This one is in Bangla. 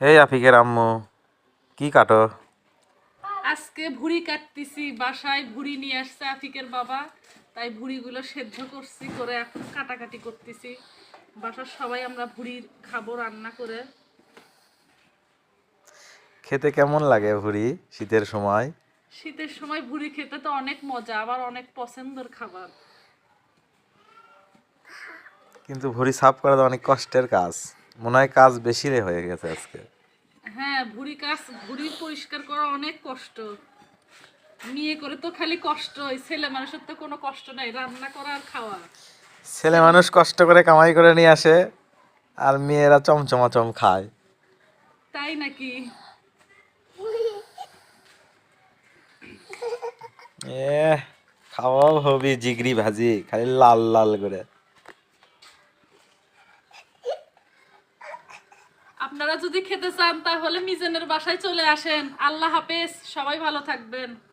এই আফিকের আম্মু কি কাটো? আজকে ভুড়ি কাটতেছি, বাসায় ভুড়ি নিয়ে আসছে আফিকের বাবা, তাই ভুড়িগুলো সেদ্ধ করছি, করে এখন কাটাকাটি করতেছি। বাসার সবাই আমরা ভুড়ি খাবো রান্না করে। খেতে কেমন লাগে ভুড়ি শীতের সময়? শীতের সময় ভুড়ি খেতে তো অনেক মজা, আবার অনেক পছন্দের খাবার। কিন্তু ভুড়ি সাফ করা তো অনেক কষ্টের কাজ। মনে হয় কাজ বেশি হয়ে গেছে আজকে। হ্যাঁ, ভুড়ি পরিষ্কার করা অনেক কষ্ট। মেয়ে করে তো খালি কষ্ট, ছেলে মানুষের তো কোনো কষ্ট নাই, রান্না করা আর খাওয়া। ছেলে ছেলে মানুষ কষ্ট করে কামাই করে নিয়ে আসে, আর মেয়েরা চমচমাচম খায়। তাই নাকি? এ খাওয়াও হবি জিগরি ভাজি, খালি লাল লাল করে। আপনারা যদি খেতে চান তাহলে মিজানের বাসায় চলে আসেন। আল্লাহ হাফেজ, সবাই ভালো থাকবেন।